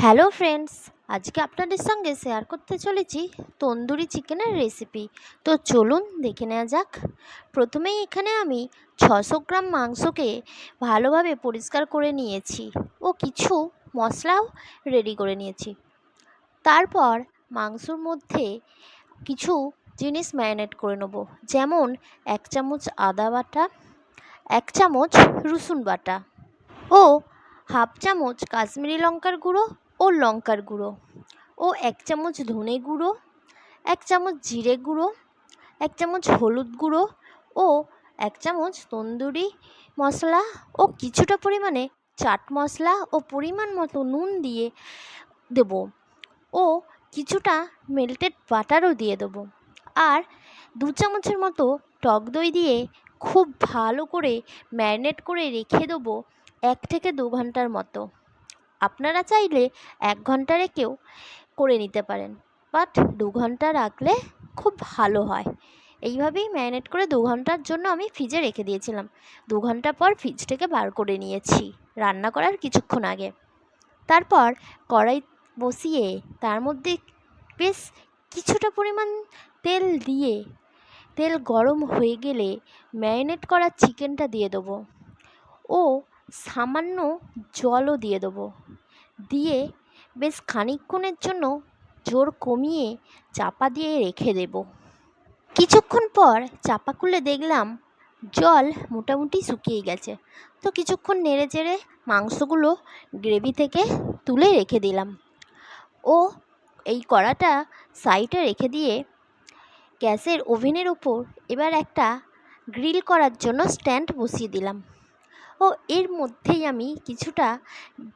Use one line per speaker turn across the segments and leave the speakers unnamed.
Hello friends, আজকে আপনাদের সঙ্গে শেয়ার করতে চলেছি তন্দুরি চিকেনের রেসিপি। তো চলুন দেখে নেওয়া যাক। প্রথমেই এখানে আমি 600 গ্রাম মাংসকে ভালোভাবে পরিষ্কার করে নিয়েছি ও কিছু মশলাও রেডি করে নিয়েছি। তারপর মাংসর মধ্যে কিছু জিনিস ম্যারিনেট করে নেব, যেমন 1 চামচ আদা বাটা, 1 চামচ রসুন বাটা ও হাফ চামচ কাশ্মীরি লঙ্কার গুঁড়ো ও লঙ্কার গুঁড়ো ও 1 চামচ ধনে গুঁড়ো, 1 চামচ জিরে গুঁড়ো, 1 চামচ হলুদ গুঁড়ো ও 1 চামচ তন্দুরি মশলা ও কিছুটা পরিমাণে চাট মশলা ও পরিমাণ মতো নুন দিয়ে দেব ও কিছুটা মেল্টেড বাটারও দিয়ে দেবো। আর 2 চামচের মতো টক দই দিয়ে খুব ভালো করে ম্যারিনেট করে রেখে দেবো 1 থেকে 2 ঘন্টার মতো। আপনারা চাইলে 1 ঘন্টা রেখেও করে নিতে পারেন, বাট 2 ঘন্টা রাখলে খুব ভালো হয়। এইভাবেই ম্যারিনেট করে 2 ঘন্টার জন্য আমি ফ্রিজে রেখে দিয়েছিলাম। 2 ঘন্টা পর ফ্রিজ থেকে বার করে নিয়েছি রান্না করার কিছুক্ষণ আগে। তারপর কড়াই বসিয়ে তার মধ্যে বেশ কিছুটা পরিমাণ তেল দিয়ে, তেল গরম হয়ে গেলে ম্যারিনেট করা চিকেনটা দিয়ে দেবো ও সামান্য জলও দিয়ে দেবো। দিয়ে বেশ খানিকক্ষণের জন্য জোর কমিয়ে চাপা দিয়ে রেখে দেব। কিছুক্ষণ পর চাপা খুলে দেখলাম জল মোটামুটি শুকিয়ে গেছে। তো কিছুক্ষণ নেড়ে চেড়ে মাংসগুলো গ্রেভি থেকে তুলে রেখে দিলাম ও এই কড়াটা সাইডে রেখে দিয়ে গ্যাসের ওভেনের ওপর এবার একটা গ্রিল করার জন্য স্ট্যান্ড বসিয়ে দিলাম ও এর মধ্যেই আমি কিছুটা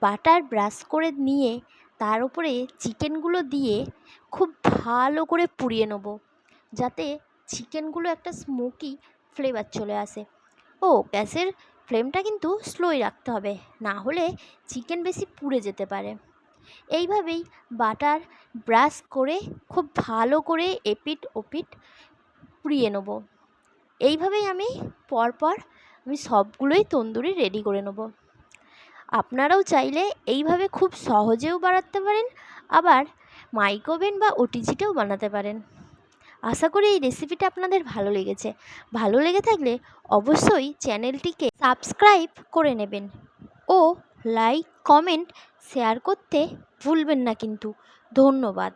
বাটার ব্রাশ করে নিয়ে তার উপরে চিকেনগুলো দিয়ে খুব ভালো করে পুড়িয়ে নেব, যাতে চিকেনগুলো একটা স্মোকি ফ্লেভার চলে আসে। ও গ্যাসের ফ্লেমটা কিন্তু স্লোই রাখতে হবে, না হলে চিকেন বেশি পুড়ে যেতে পারে। এইভাবেই বাটার ব্রাশ করে খুব ভালো করে এপিট ওপিট পুড়িয়ে নেব। এইভাবেই আমি পরপর সবগুলোই তন্দুরি রেডি করে নেব। আপনারাও চাইলে এইভাবে খুব সহজেও বানাতে পারেন, আবার মাইক্রোওভেন বা ওটিজিতেও বানাতে পারেন। আশা করি এই রেসিপিটা আপনাদের ভালো লেগেছে। ভালো লেগে থাকলে অবশ্যই চ্যানেলটিকে সাবস্ক্রাইব করে নেবেন ও লাইক, কমেন্ট, শেয়ার করতে ভুলবেন না কিন্তু। ধন্যবাদ।